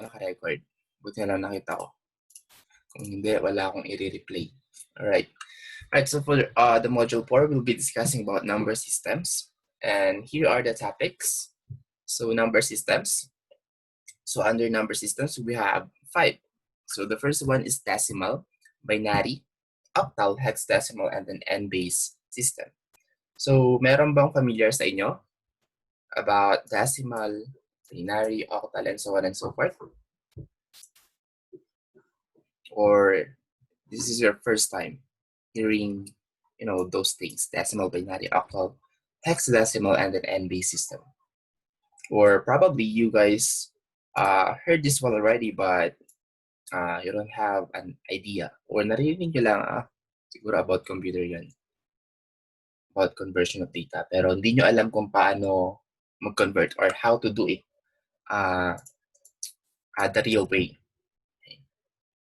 naka-record. Buti na lang nakita ko. Kung hindi, wala akong i-replay. Alright. Alright, so for the module 4, we'll be discussing about number systems. And here are the topics. So number systems. So under number systems, we have 5. So the first one is decimal, binary, octal, hexadecimal, and an n-based system. So meron bang familiar sa inyo about decimal, binary, octal, and so on and so forth? Or this is your first time hearing, those things, decimal, binary, octal, hexadecimal, and an n-based system? Or probably you guys heard this one already, but you don't have an idea. Or narinig nyo lang, siguro about computer yan. About conversion of data. Pero hindi nyo alam kung paano mag-convert or how to do it the real way. Okay.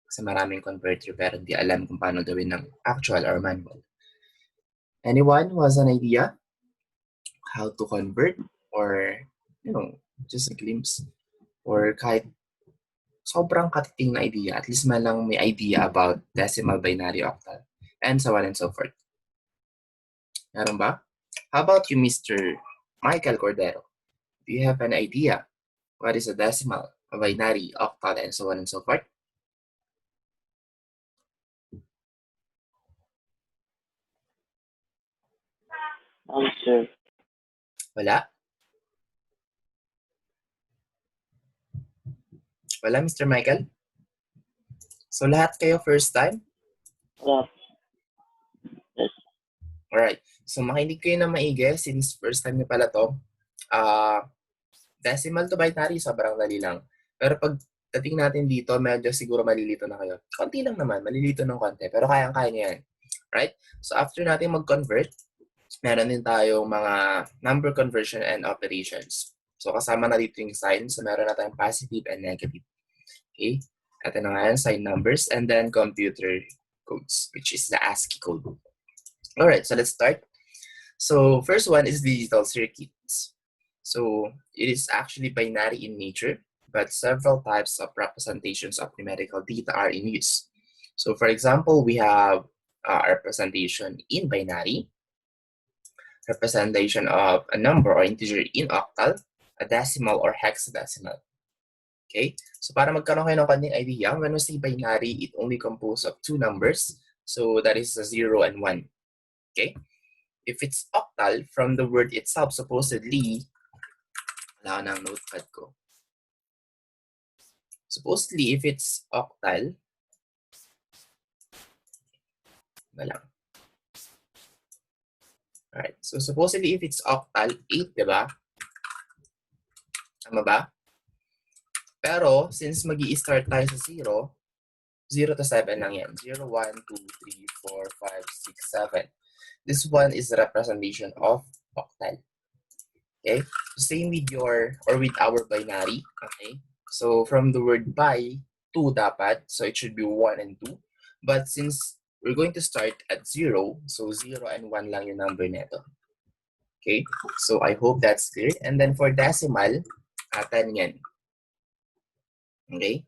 Kasi maraming converter pero hindi alam kung paano gawin ng actual or manual. Anyone who has an idea how to convert or, just a glimpse or kahit sobrang katiting na idea, at least man lang may idea about decimal, binary, octal, and so on and so forth. Meron ba? How about you, Mr. Michael Cordero? Do you have an idea what is a decimal, a binary, octal, and so on and so forth? Sir. Wala? Wala, Mr. Michael? So lahat kayo first time? Wala. Yes. Alright. So makinig kayo na maigi since first time niyo pala to. Decimal to binary, sobrang dali lang. Pero pag dating natin dito, medyo siguro malilito na kayo. Konti lang naman, malilito ng konti. Pero kayang-kaya niyo yan. Right? So after natin mag-convert, meron din tayong mga number conversion and operations. So kasama na dito yung sign. So meron na tayong positive and negative. Okay? Ito na nga yan, sign numbers. And then computer codes, which is the ASCII code. Alright, so let's start. So first one is digital circuits. So it is actually binary in nature, but several types of representations of numerical data are in use. So for example, we have representation in binary, representation of a number or integer in octal, a decimal or hexadecimal. Okay, so para magkaroon kayo ng konting idea, when we say binary, it only composed of 2 numbers. So that is a 0 and 1. Okay, if it's octal, from the word itself, supposedly, wala ko ng notepad ko. Supposedly, if it's octal, wala. Alright, so supposedly if it's octal, 8, diba? Tama ba? Pero, since mag-i-start tayo sa 0, 0 to 7 lang yan. 0, 1, 2, 3, 4, 5, 6, 7. This one is the representation of octal. Okay? So same with with our binary. Okay? So from the word by, 2 dapat. So it should be 1 and 2. But since we're going to start at 0, so 0 and 1 lang yung number neto. Okay? So I hope that's clear. And then for decimal, 10 yan. Okay?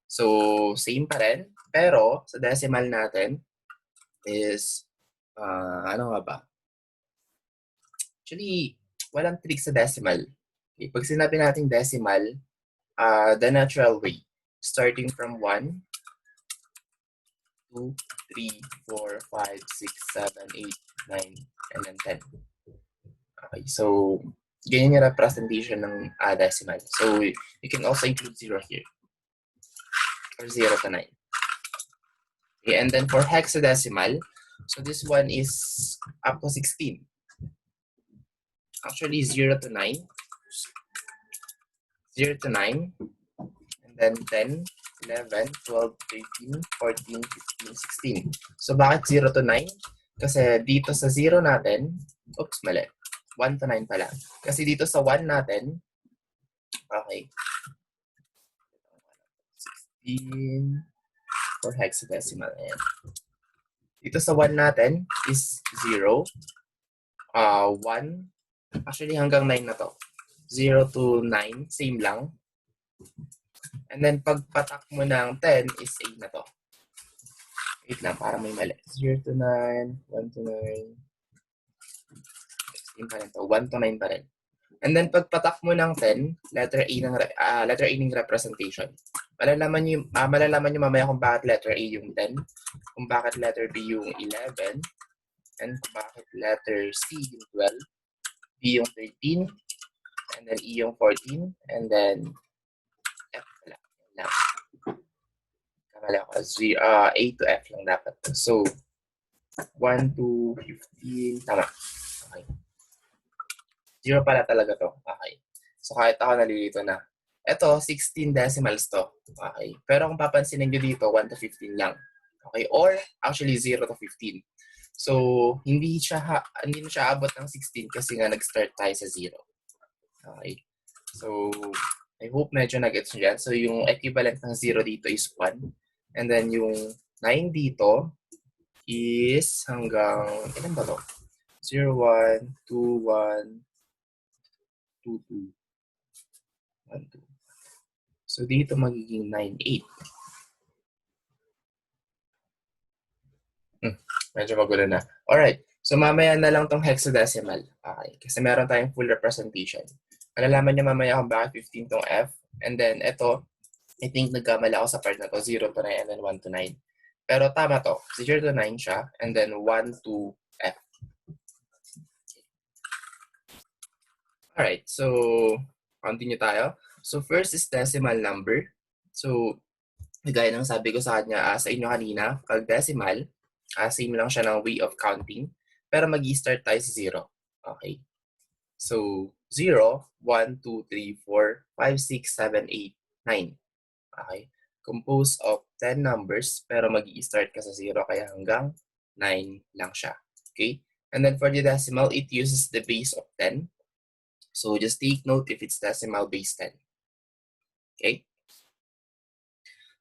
So same pa rin. Pero sa decimal natin is, ano nga ba? Actually, walang trick sa decimal. Okay? Pag sinabi natin decimal, the natural way, starting from 1, 2, 3, 4, 5, 6, 7, 8, 9, and then 10. Okay, so ganyan yung representation ng decimal. So you can also include 0 here, or 0 to 9. Okay, and then for hexadecimal, so this one is up to 16. Actually, 0 to 9. 0 to 9. And then 10, 11, 12, 13, 14, 15, 16. So bakit 0 to 9? Kasi dito sa 0 natin, oops, mali. 1 to 9 pala. Kasi dito sa 1 natin, okay, 16 for hexadecimal. Ayan. Dito sa 1 natin is 0, 1, actually hanggang 9 na to. 0 to 9, same lang. And then pagpatak mo ng 10 is 8 na to. Wait lang, para may mali. 0 to 9, 1 to 9, 16 pa rin to. 1 to 9 pa rin. And then pagpatak mo ng 10, letter A ng representation. Malalaman niyo mamaya kung bakit letter A yung 10, kung bakit letter B yung 11, and kung bakit letter C yung 12, B yung 13, and then E yung 14, and then F pala. Kamali ako. A to F lang dapat. So, 1 to 15, tama. Okay. 0 pala talaga to. Okay. So, kahit ako nalilito na. Ito, 16 decimals to. Okay. Pero kung papansinin nyo dito, 1 to 15 lang. Okay. Or, actually, 0 to 15. So, hindi na siya abot ng 16 kasi nga nag-start tayo sa 0. Okay. So, I hope medyo nag-gets nyo yan. So, yung equivalent ng 0 dito is 1. And then, yung 9 dito is hanggang, ilan ba to? 0, 1, 2, 1, 2, 2, 1, 2. So, dito magiging 9, 8. Medyo magulo na. Alright. So, mamaya na lang tong hexadecimal. Okay. Kasi meron tayong full representation. Malalaman nyo mamaya kung bakit 15 tong F. And then, ito, I think nagkamali ako sa part na to. 0 to 9 and then 1 to 9. Pero tama to. 0 to 9 siya. And then 1 to F. Alright. So, continue tayo. So, first is decimal number. So, gaya ng sabi ko sa kanya, sa inyo kanina, pag decimal, same lang siya ng way of counting. Pero mag-i-start tayo sa 0. Okay. So, 0, 1, 2, 3, 4, 5, 6, 7, 8, 9. Okay. Composed of 10 numbers, pero mag-i-start ka sa 0, kaya hanggang 9 lang siya. Okay. And then for the decimal, it uses the base of 10. So, just take note if it's decimal base 10. Okay.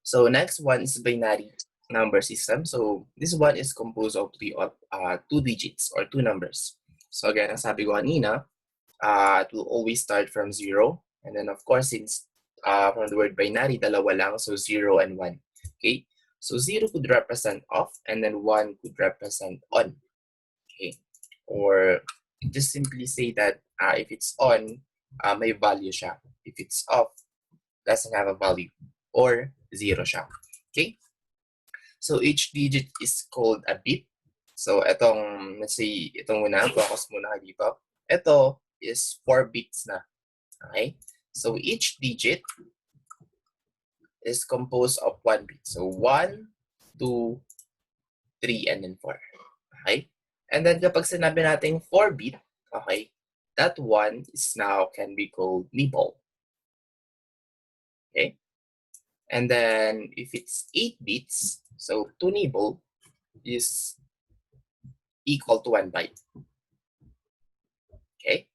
So, next one is binary number system. So, this one is composed of 2 digits or 2 numbers. So, again, ang sabi ko kanina, it will always start from 0. And then, of course, since from the word binary, dalawa lang. So, 0 and 1. Okay? So, 0 could represent off and then 1 could represent on. Okay? Or just simply say that if it's on, may value siya. If it's off, doesn't have a value. Or 0 siya. Okay? So, each digit is called a bit. So, let's say, itong muna, focus muna kayo dito. Ito is 4 bits na. Okay? So, each digit is composed of 1 bit. So, 1, 2, 3, and then 4. Okay? And then, kapag sinabi natin 4 bit, okay, that one is now can be called nibble. Okay? And then, if it's 8 bits, so 2 nibble is equal to 1 byte. Okay?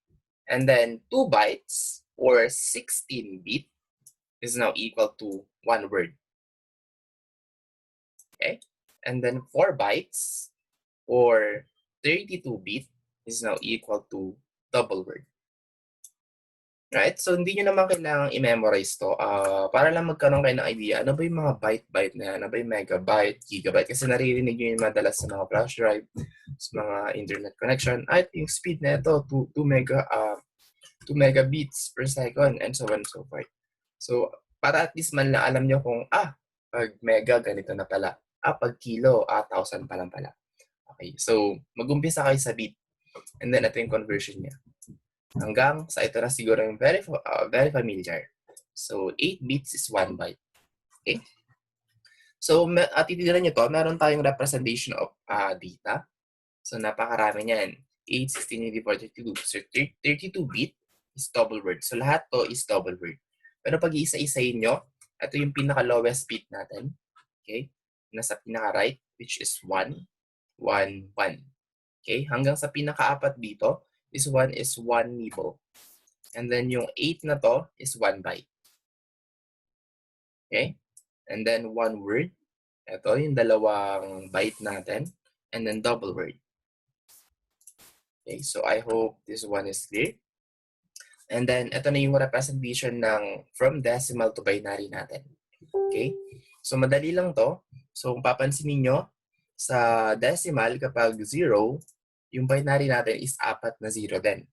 And then 2 bytes or 16 bit is now equal to 1 word. Okay? And then 4 bytes or 32 bit is now equal to double word. Right? So, hindi nyo naman kailangang i-memorize to. Para lang magkaroon kayo ng idea, ano ba yung mga byte-byte na yan? Ano ba yung megabyte, gigabyte? Kasi naririnig nyo yung madalas sa mga flash drive, sa mga internet connection. At yung speed na ito, 2 megabits per second, and so on and so forth. So, para at least man lang alam nyo kung, pag mega, ganito na pala. Pag kilo, 1,000 pa lang pala. Okay, so, mag-umpisa kayo sa bit. And then, ito yung conversion niya. Hanggang sa ito na siguro yung very familiar. So, 8 bits is 1 byte. Okay? So, tititiran nyo to, meron tayong representation of data. So, napakarami niyan. 8, 16, 84, 32. So, 32 bit is double word. So, lahat to is double word. Pero pag iisa-isayin nyo, ito yung pinaka-lowest bit natin. Okay? Nasa pinaka-right, which is 1, 1, 1. Okay? Hanggang sa pinaka-apat dito, is 1 nibble. And then yung 8 na to is 1 byte. Okay? And then 1 word. Ito yung dalawang byte natin. And then double word. Okay, so I hope this one is clear. And then, ito na yung representation ng from decimal to binary natin. Okay? So, madali lang to. So, kung papansin niyo sa decimal, kapag 0, yung binary natin is 4 na 0 din.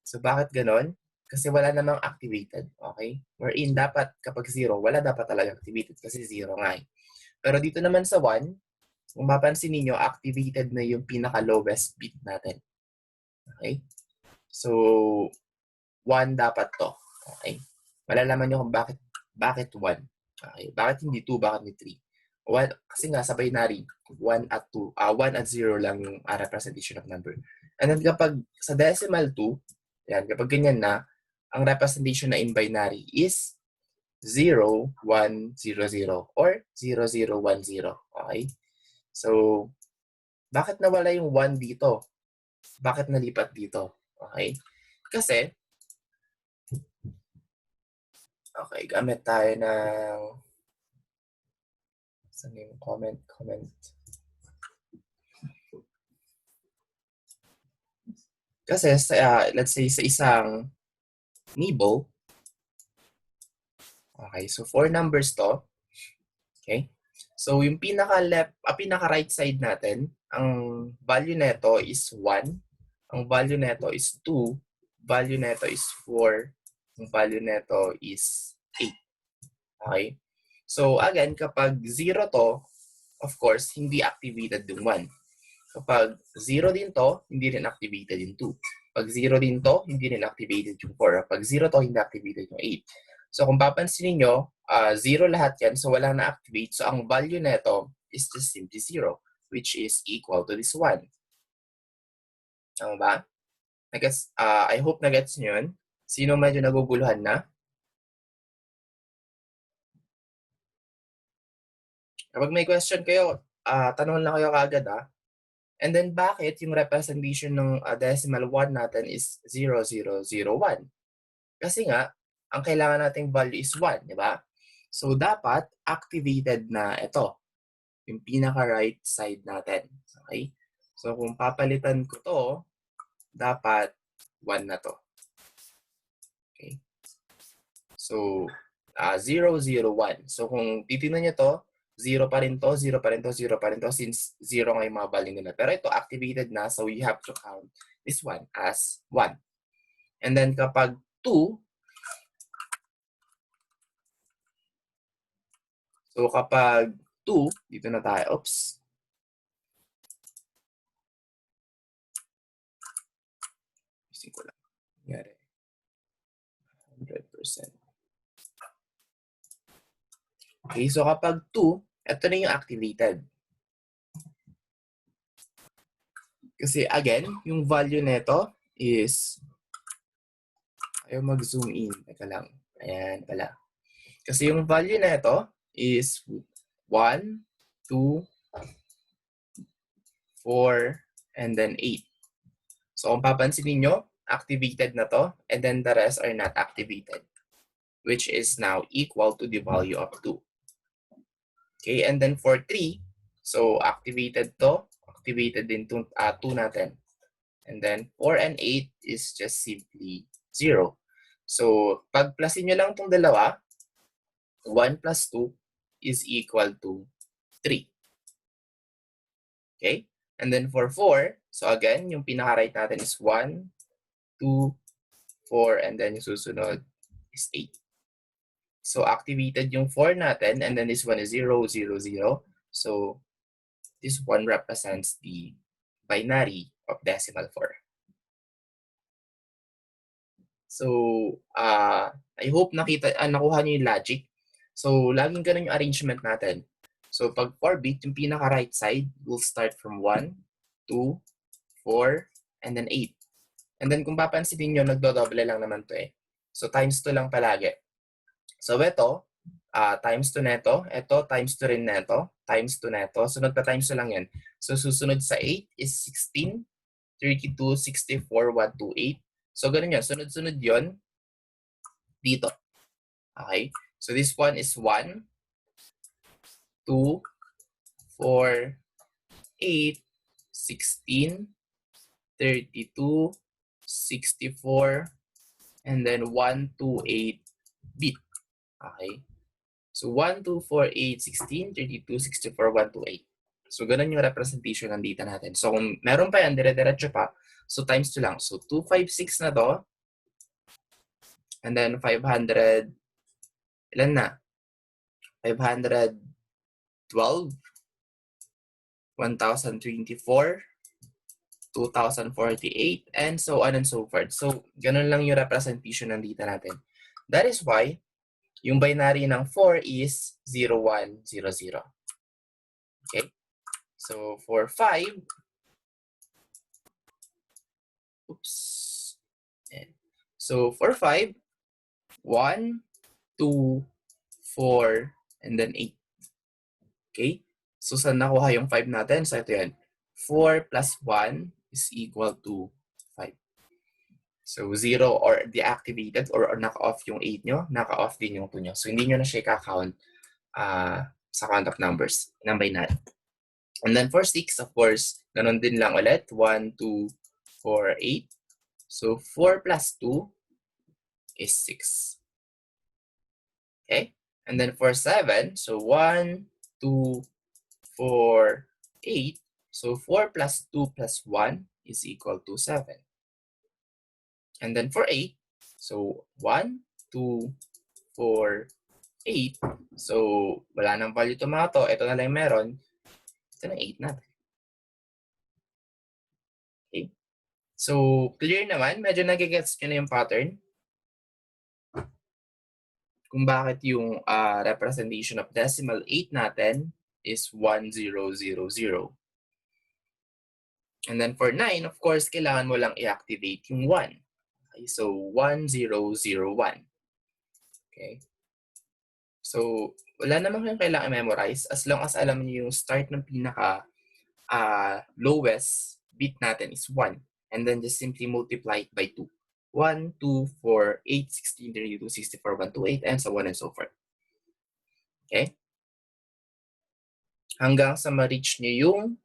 So, bakit ganon? Kasi wala namang activated. Okay? Wherein, dapat kapag 0, wala dapat talaga activated kasi 0 nga eh. Pero dito naman sa 1, kung mapansin niyo activated na yung pinaka-lowest bit natin. Okay? So, 1 dapat to. Okay? Malalaman nyo kung bakit 1. Okay? Bakit hindi 2, bakit hindi 3? Kasi nga sa binary, 1 at 2, 1 at 0 lang yung representation of number. And then kapag sa decimal 2, yan, kapag ganyan na, ang representation na in binary is 0, 1, 0, 0 or 0, 0, 1, 0. Okay? So, bakit nawala yung 1 dito? Bakit nalipat dito? Okay? Kasi, okay, gamit tayo ng saan yung comment. Kasi let's say sa isang nibble, okay, so 4 numbers to, okay? So yung pinaka right side natin, ang value neto is 1, ang value neto is 2, value neto is 4, ang value neto is 8. Okay? So again, kapag 0 to, of course, hindi activated yung 1. Kapag 0 din to, hindi rin activated yung 2. Pag 0 din to, hindi rin activated yung 4. Pag 0 to, hindi activated yung 8. So kung papansin niyo, 0 lahat yan, so wala na activate. So ang value neto is just simply 0, which is equal to this 1. Tama ba? I hope na-gets nyo yun. Sino medyo naguguluhan na? Kapag may question kayo, tanong lang kayo kaagad And then bakit yung representation ng decimal 1 natin is 0001? Kasi nga, ang kailangan nating value is 1, di ba? So dapat activated na ito, yung pinaka-right side natin. Okay? So kung papalitan ko to, dapat 1 na to. Okay? So 001. So kung titingnan niyo to, 0 pa rin to, 0 pa rin to, 0 pa rin to, since 0 nga yung mga value nila. Pero ito activated na, so you have to count this one as 1. And then kapag 2, so kapag 2, dito na tayo, oops. Ising ko lang. Nangyari. 100%. Okay, so kapag 2, ito na yung activated. Kasi again, yung value nito is, ayaw mag-zoom in. Teka lang. Ayan pala. Kasi yung value nito is 1, 2, 4, and then 8. So kung papansin niyo, activated na to, and then the rest are not activated, which is now equal to the value of 2. Okay, and then for 3, so activated to, activated din 2 natin. And then 4 and 8 is just simply 0. So pag plusin nyo lang itong dalawa, 1 plus 2 is equal to 3. Okay? And then for 4, so again, yung pinaka-right natin is 1, 2, 4, and then yung susunod is 8. So activated yung 4 natin, and then this one is 0, 0, 0. So this one represents the binary of decimal 4. So I hope nakuha niyo yung logic. So laging ganun yung arrangement natin. So pag 4-bit, yung pinaka-right side will start from 1, 2, 4, and then 8. And then kung papansinin nyo, nagdodoble lang naman to eh. So times 2 lang palagi. So ito, times 2 neto, ito times 2 rin neto, times 2 neto, sunod pa times 2 lang yan. So susunod sa 8 is 16, 32, 64, 128. So ganun yan, sunod-sunod yon dito. Okay? So this one is 1, 2, 4, 8, 16, 32, 64, and then 128 bit. Okay? So 1, 2, 4, 8, 16, 32, 64, 128. So ganun yung representation ng data natin. So kung meron pa yan, dire-diretso pa, so times 2 lang. So 256 na to, and then 500, ilan na? 512, 1024, 2048, and so on and so forth. So, ganun lang yung representation ng data natin. That is why, yung binary ng 4 is 0100. Okay? So, for 5, oops. So, for 5, 1, 2, 4, and then 8. Okay? So, saan nakuha yung 5 natin? So, ito yan. 4 plus 1 is equal to 5. So, 0 or deactivated or naka-off yung 8 nyo, naka-off din yung 2 nyo. So, hindi nyo na siya i-count sa count of numbers ng binary. And then for 6, of course, ganun din lang ulit. 1, 2, 4, 8. So, 4 plus 2 is 6. Okay? And then for 7, so 1, 2, 4, 8. So, 4 plus 2 plus 1 is equal to 7. And then for 8, so 1, 2, 4, 8. So, wala nang value itong mga to. Ito na lang meron. Ito na 8 natin. Okay? So, clear naman. Medyo nagigets nyo na yung pattern. Kung bakit yung representation of decimal 8 natin is 1000. And then for 9, of course, kailangan mo lang i-activate yung 1. Okay? So, 1001. Okay? So, wala naman kayong kailangan memorize as long as alam niyo yung start ng pinaka lowest bit natin is 1. And then just simply multiply it by 2. 1, 2, 4, 8, 16, 32, 64, 128, and so on and so forth. Okay? Hanggang sa ma-reach nyo yung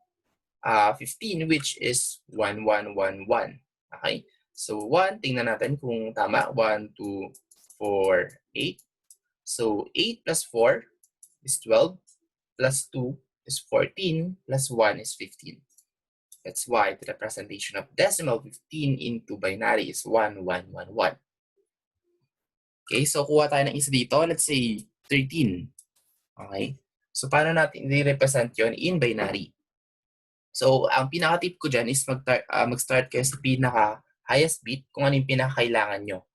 15, which is 1111. Okay? So, 1, tingnan natin kung tama. 1, 2, 4, 8. So, 8 plus 4 is 12, plus 2 is 14, plus 1 is 15. That's why the representation of decimal 15 into binary is 1111. Okay, so kuha tayo ng isa dito. Let's say 13. Okay? So, paano natin i-represent yon in binary? So, ang pinaka-tip ko dyan is mag-start kayo sa pinaka-highest bit kung ano yung pinaka-kailangan nyo.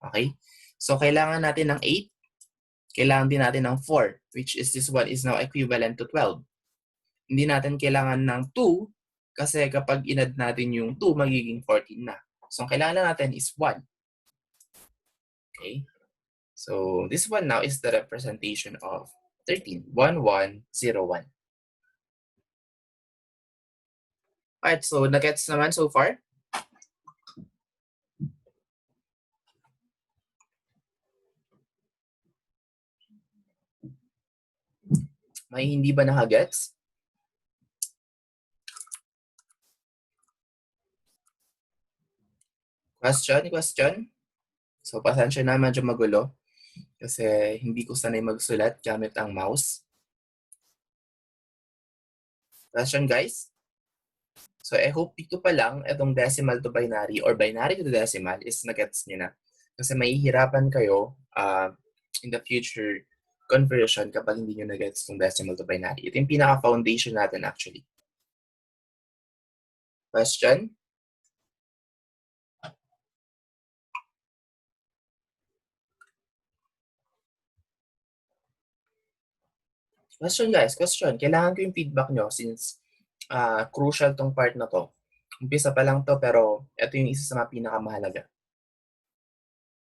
Okay? So, kailangan natin ng 8. Kailangan din natin ng 4, which is this one is now equivalent to 12. Hindi natin kailangan ng 2 kasi kapag inad natin yung 2, magiging 14 na. So, ang kailangan natin is 1. Okay? So, this one now is the representation of 13. 1101. Alright, so nagets naman so far? May hindi ba nakagets? Question? So, pasensya na, medyo magulo. Kasi hindi ko sanay magsulat gamit ang mouse. Question, guys? So, I hope dito pa lang, itong decimal to binary or binary to decimal is nagets nyo na. Kasi mahihirapan kayo in the future conversion kapag hindi nyo nagets itong decimal to binary. Ito yung pinaka-foundation natin actually. Question? Question, guys. Question. Kailangan ko yung feedback nyo since crucial tong part na to. Umpisa pa lang to pero ito yung isa sa mga pinakamahalaga.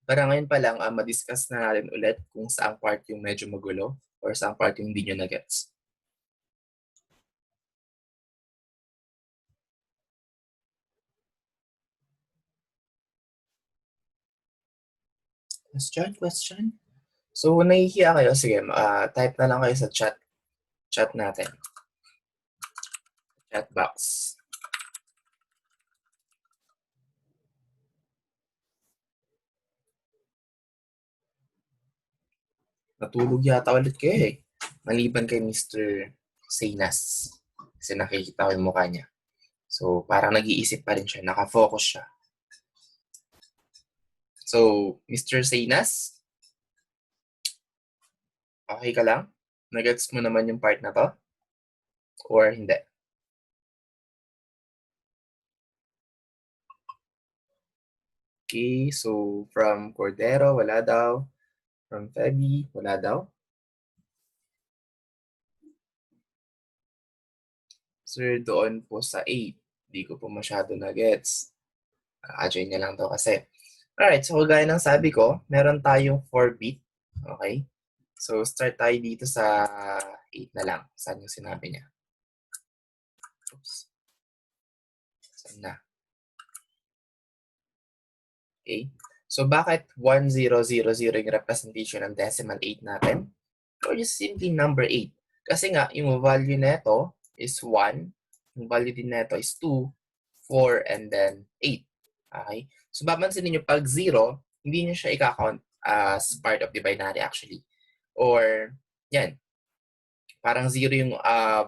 Para ngayon pa lang, ma-discuss na natin ulit kung saang part yung medyo magulo or saang part yung hindi nyo na-gets. Question? So, nahihiya kayo? Sige, type na lang kayo sa chat natin. Chat box. Natulog yata ulit kayo eh. Maliban kay Mr. Sainas. Kasi nakikita ko yung mukha niya. So, parang nag-iisip pa rin siya. Nakafocus siya. So, Mr. Sainas, okay ka lang? Nagets mo naman yung part na to? Or hindi? Okay, so from Cordero, wala daw. From Feby, wala daw. Sir, doon po sa 8. Hindi ko po masyado na-gets. Adjoin niya lang daw kasi. Alright, so gaya ng sabi ko, meron tayong 4-bit. Okay? So, start tayo dito sa 8 na lang. Saan yung sinabi niya? Oops. Saan na? Okay? So, bakit 1000 yung representation ng decimal 8 natin? Or just simply number 8? Kasi nga, yung value nito is 1. Yung value din nito is 2, 4, and then 8. Okay? So, babansin niyo pag 0, hindi niyo siya i-count as part of the binary actually. Or, yan, parang 0 yung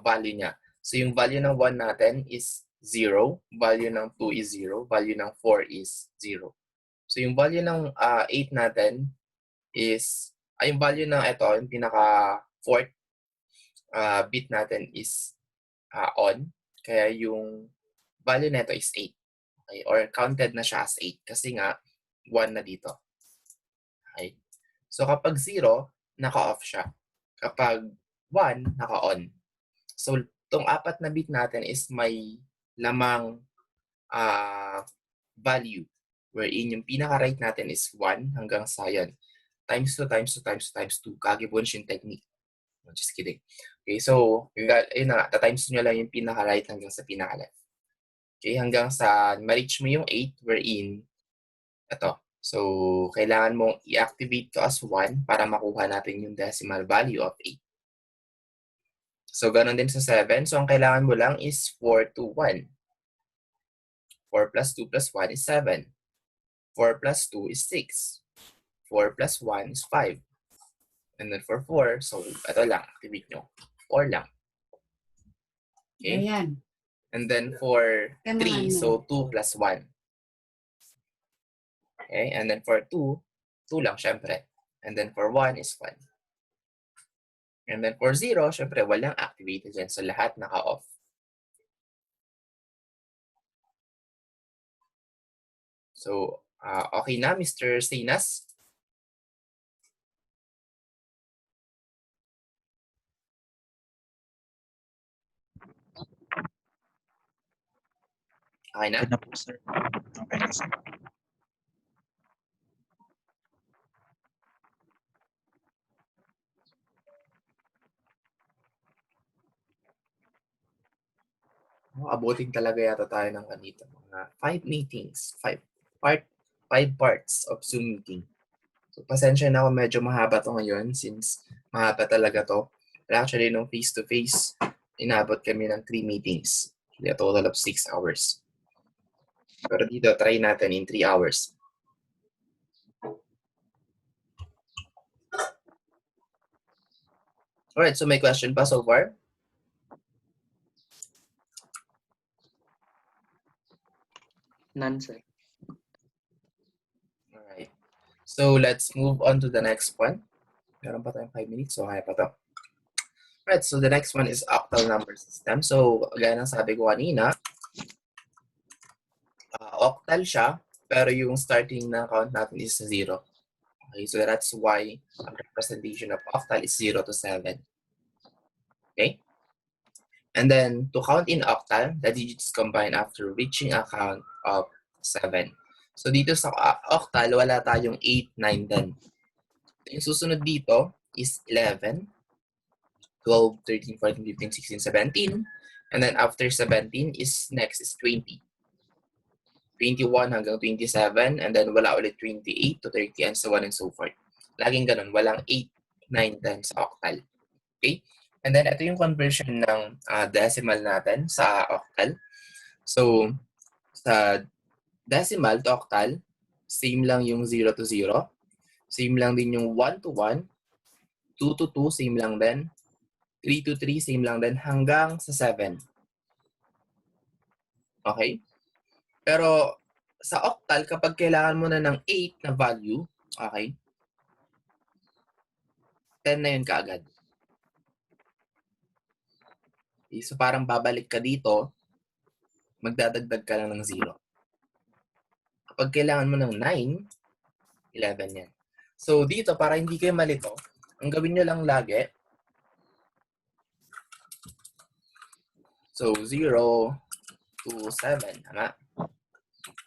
value niya. So, yung value ng 1 natin is 0, value ng 2 is 0, value ng 4 is 0. So, yung value ng 8 natin is, yung value ng ito, yung pinaka 4th bit natin is on. Kaya yung value nito is 8. Okay? Or counted na siya as 8 kasi nga 1 na dito. Okay? So kapag 0, naka-off siya. Kapag 1, naka-on. So itong 4 na bit natin is may lamang value wherein yung pinaka-right natin is 1 hanggang sa yan. Times 2, times 2, times 2, times 2. Kage-Bunchen technique. No, just kidding. Okay, so, yun na, times nyo lang yung pinaka-right hanggang sa pinaka-left. Okay, hanggang sa ma-reach mo yung 8 wherein, ito. So, kailangan mong i-activate to as 1 para makuha natin yung decimal value of 8. So, ganun din sa 7. So, ang kailangan mo lang is 4 to 1. 4 plus 2 plus 1 is 7. 4 plus 2 is 6. 4 plus 1 is 5. And then for 4, so ito lang, activate nyo. 4 lang. Okay? Ayan. And then for 3, so 2 plus 1. Okay? And then for 2, 2 lang syempre. And then for 1 is 1. And then for 0, syempre walang activated dyan. So lahat naka-off. So, okay na, Mr. Sinas? Okay na? Okay na po, sir. Okay na, sir. Abutin talaga yata tayo ng kanito. Mga 5 meetings. 5 parts of Zoom meeting. So, pasensya na ako, medyo mahaba to ngayon since mahaba talaga to. But actually, nung face-to-face, inabot kami ng 3 meetings. Actually, a total of 6 hours. Pero dito, try natin in 3 hours. Alright, so may question pa so far? None, sir. Alright. So, let's move on to the next one. Meron pa tayong 5 minutes, so kaya pa to. Alright, so the next one is octal number system. So, gaya ng sabi ko kanina, octal siya, pero yung starting na count natin is 0. Okay, so that's why ang representation of octal is 0 to 7. Okay? And then, to count in octal, the digits combine after reaching a count of 7. So, dito sa octal, wala tayong 8, 9, 10. Yung susunod dito is 11, 12, 13, 14, 15, 16, 17. And then, after 17 is next is 20. 21 hanggang 27, and then wala ulit 28 to 30, and so on and so forth. Laging ganun, walang 8, 9, 10 sa octal. Okay? And then, ito yung conversion ng decimal natin sa octal. So, sa decimal to octal, same lang yung 0 to 0. Same lang din yung 1 to 1. 2 to 2, same lang din. 3 to 3, same lang din. Hanggang sa 7. Okay? Pero sa octal, kapag kailangan mo na ng 8 na value, okay, 10 na yun kaagad. Okay, so parang babalik ka dito, magdadagdag ka lang ng 0. Kapag kailangan mo ng 9, 11 yan. So dito, para hindi kayo malito, ang gawin nyo lang lagi, so 0 to 7, tama?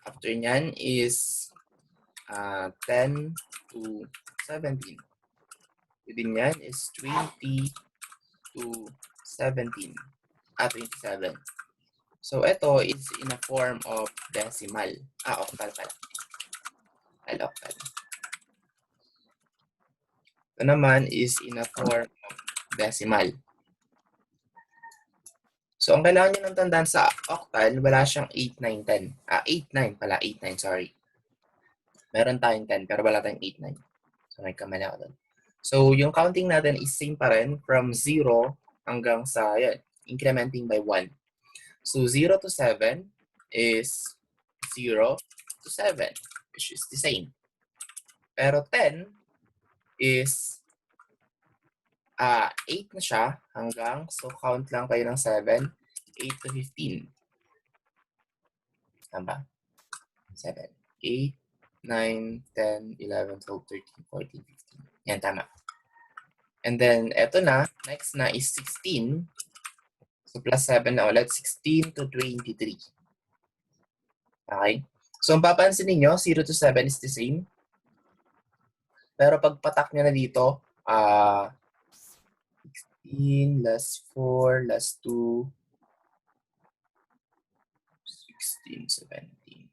After nyan is 10 to 17. Within yan is 20 to 17. 27. So ito is in a form of decimal. Octal pala. Octal. Ito naman is in a form of decimal. So ang kailangan nyo nang tandaan sa octal, wala siyang 8, 9, 10. 8, 9 pala. 8, 9, sorry. Meron tayong 10 pero wala tayong 8, 9. So may kamali ako doon. So yung counting natin is same pa rin from 0 hanggang sa, yan, incrementing by 1. So 0 to 7 is 0 to 7, which is the same. Pero 10 is 8 na siya hanggang, so count lang kayo ng 7, 8 to 15. Tama? 7, 8, 9, 10, 11, 12, 13, 14, 15. Yan, tama. And then, eto na, next na is 16. So, plus 7 na ulit, 16 to 23. Okay? So, ang papansin ninyo, 0 to 7 is the same. Pero pag patak nyo na dito, 16 less 4 less 2, 16, 17.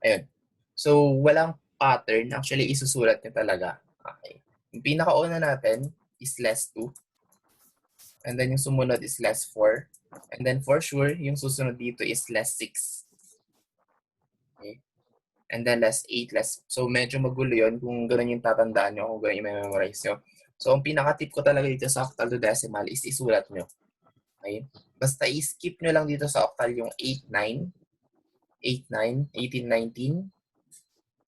Ayun. So, walang pattern. Actually, isusulat nyo talaga. Okay. Yung pinakauna natin is less 2. And then yung sumunod is less 4. And then for sure, yung susunod dito is less 6. Okay. And then less 8, less... So, medyo magulo yun kung gano'n yung tatandaan nyo, kung gano'n yung memorize nyo. So, ang pinaka-tip ko talaga dito sa octal to decimal is isulat nyo. Okay? Basta i-skip nyo lang dito sa octal yung 8, 9, 8, 9, 18, 19,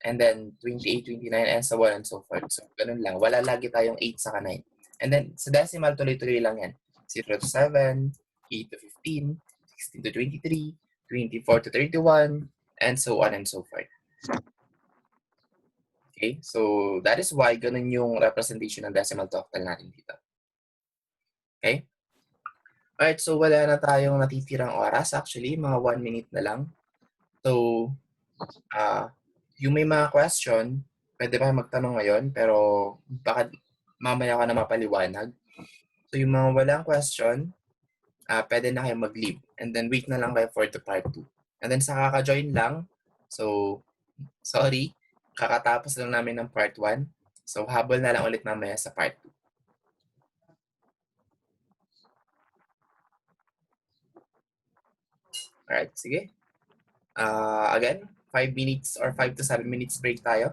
and then 28, 29, and so on and so forth. So, ganun lang. Wala lagi tayong 8 sa 9. And then, sa decimal, tuloy-tuloy lang yan. 0 to 7, 8 to 15, 16 to 23, 24 to 31, and so on and so forth. Okay? So, that is why ganun yung representation ng decimal to octal natin dito. Okay? Alright, so wala na tayong natitirang oras. Actually, mga 1 minute na lang. So, yung may mga question, pwede pa magtanong ngayon, pero baka mamaya ka na mapaliwanag. So, yung mga walang question, pwede na kayo mag-leave. And then, wait na lang kayo for the part 2. And then, sa kaka-join lang, so, sorry, kakatapos lang namin ng part 1. So, habol na lang ulit mamaya sa part 2. Alright, sige. Again, 5 minutes or 5 to 7 minutes break tayo.